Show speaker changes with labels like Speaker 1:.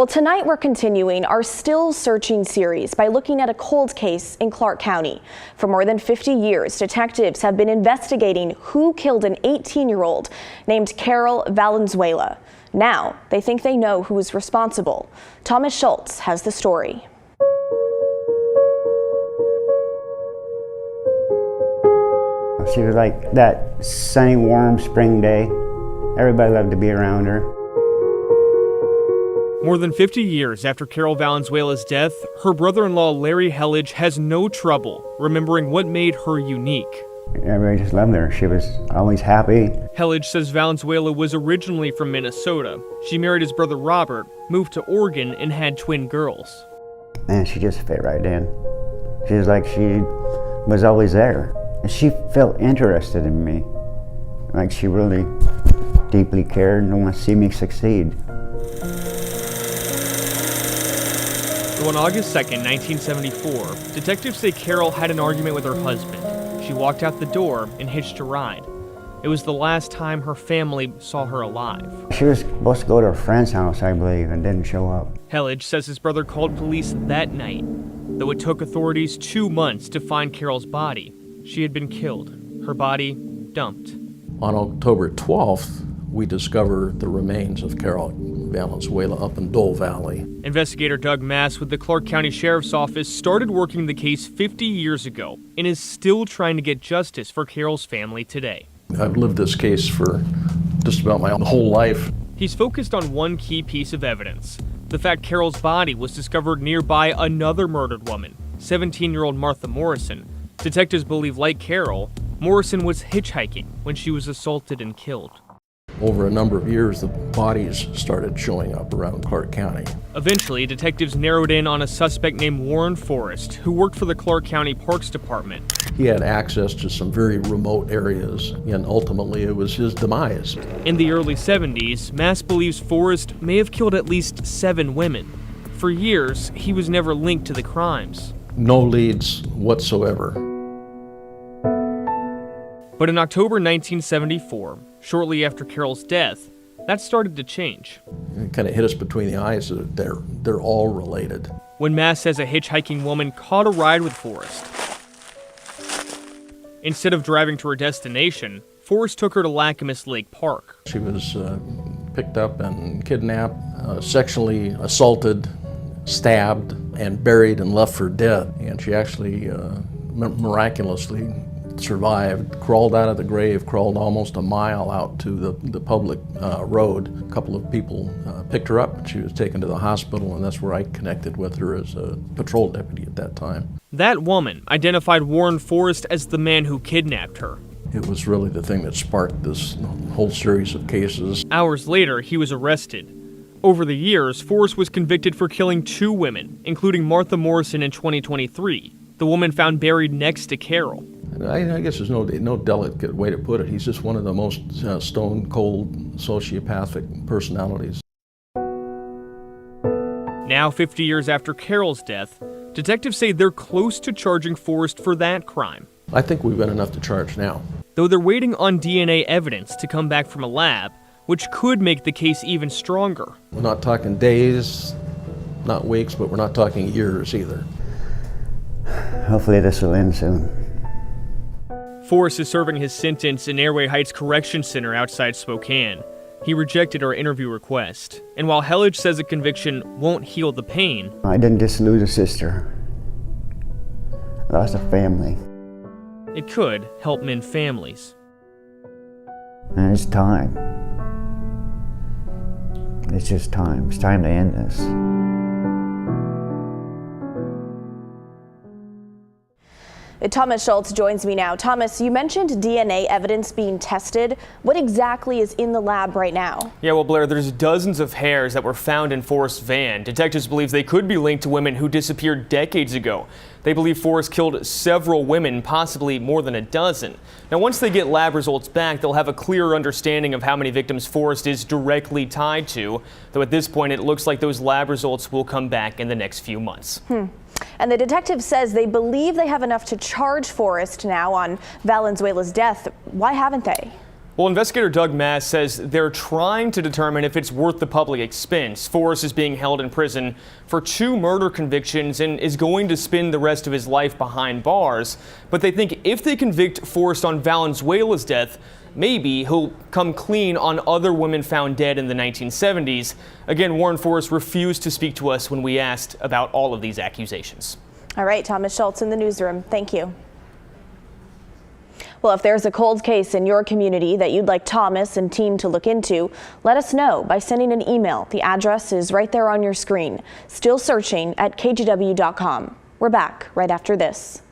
Speaker 1: Well, tonight we're continuing our Still Searching series by looking at a cold case in Clark County. For more than 50 years, detectives have been investigating who killed an 18-year-old named Carol Valenzuela. Now, they think they know who is responsible. Thomas Schultz has the story.
Speaker 2: She was like that sunny, warm spring day. Everybody loved to be around her.
Speaker 3: More than 50 years after Carol Valenzuela's death, her brother-in-law Larry Helledge has no trouble remembering what made her unique.
Speaker 2: Everybody just loved her. She was always happy.
Speaker 3: Helledge says Valenzuela was originally from Minnesota. She married his brother Robert, moved to Oregon, and had twin girls.
Speaker 2: And she just fit right in. She was like she was always there. She felt interested in me. Like she really deeply cared and wanted to see me succeed.
Speaker 3: So on August 2nd, 1974, detectives say Carol had an argument with her husband. She walked out the door and hitched a ride. It was the last time her family saw her alive.
Speaker 2: She was supposed to go to a friend's house, I believe, and didn't show up.
Speaker 3: Helledge says his brother called police that night, though it took authorities 2 months to find Carol's body. She had been killed, her body dumped.
Speaker 4: On October 12th, we discovered the remains of Carol Valenzuela up in Dole Valley.
Speaker 3: Investigator Doug Mass with the Clark County Sheriff's Office started working the case 50 years ago and is still trying to get justice for Carol's family today.
Speaker 4: I've lived this case for just about my whole life.
Speaker 3: He's focused on one key piece of evidence, the fact Carol's body was discovered nearby another murdered woman, 17-year-old Martha Morrison. Detectives believe, like Carol, Morrison was hitchhiking when she was assaulted and killed.
Speaker 4: Over a number of years, the bodies started showing up around Clark County.
Speaker 3: Eventually, detectives narrowed in on a suspect named Warren Forrest, who worked for the Clark County Parks Department.
Speaker 4: He had access to some very remote areas, and ultimately it was his demise.
Speaker 3: In the early 70s, Mass believes Forrest may have killed at least 7 women. For years, he was never linked to the crimes.
Speaker 4: No leads whatsoever.
Speaker 3: But in October 1974, shortly after Carol's death, that started to change.
Speaker 4: It kind of hit us between the eyes that they're all related.
Speaker 3: When Mass says a hitchhiking woman caught a ride with Forrest. Instead of driving to her destination, Forrest took her to Lacamas Lake Park.
Speaker 4: She was picked up and kidnapped, sexually assaulted, stabbed, and buried and left for dead. And she actually miraculously survived, crawled out of the grave, crawled almost a mile out to the public road. A couple of people picked her up. She was taken to the hospital, and that's where I connected with her as a patrol deputy at that time.
Speaker 3: That woman identified Warren Forrest as the man who kidnapped her.
Speaker 4: It was really the thing that sparked this whole series of cases.
Speaker 3: Hours later, he was arrested. Over the years, Forrest was convicted for killing 2 women, including Martha Morrison in 2023, the woman found buried next to Carol.
Speaker 4: I guess there's no delicate way to put it. He's just one of the most stone-cold sociopathic personalities.
Speaker 3: Now, 50 years after Carol's death, detectives say they're close to charging Forrest for that crime.
Speaker 4: I think we've got enough to charge now.
Speaker 3: Though they're waiting on DNA evidence to come back from a lab, which could make the case even stronger.
Speaker 4: We're not talking days, not weeks, but we're not talking years either.
Speaker 2: Hopefully this will end soon.
Speaker 3: Forrest is serving his sentence in Airway Heights Correction Center outside Spokane. He rejected our interview request. And while Helledge says a conviction won't heal the pain,
Speaker 2: I didn't just lose a sister. I lost a family.
Speaker 3: it could help mend families.
Speaker 2: And it's time. It's just time. It's time to end this.
Speaker 1: Thomas Schultz joins me now. Thomas, you mentioned DNA evidence being tested. What exactly is in the lab right now?
Speaker 5: Yeah, well, Blair, there's dozens of hairs that were found in Forrest's van. Detectives believe they could be linked to women who disappeared decades ago. They believe Forrest killed several women, possibly more than a dozen. Now, once they get lab results back, they'll have a clearer understanding of how many victims Forrest is directly tied to. Though at this point, it looks like those lab results will come back in the next few months.
Speaker 1: And the detective says they believe they have enough to charge Forrest now on Valenzuela's death. Why haven't they?
Speaker 5: Well, investigator Doug Mass says they're trying to determine if it's worth the public expense. Forrest is being held in prison for 2 murder convictions and is going to spend the rest of his life behind bars. But they think if they convict Forrest on Valenzuela's death, maybe he'll come clean on other women found dead in the 1970s. Again, Warren Forrest refused to speak to us when we asked about all of these accusations.
Speaker 1: All right, Thomas Schultz in the newsroom. Thank you. Well, if there's a cold case in your community that you'd like Thomas and team to look into, let us know by sending an email. The address is right there on your screen. Still searching at kgw.com. We're back right after this.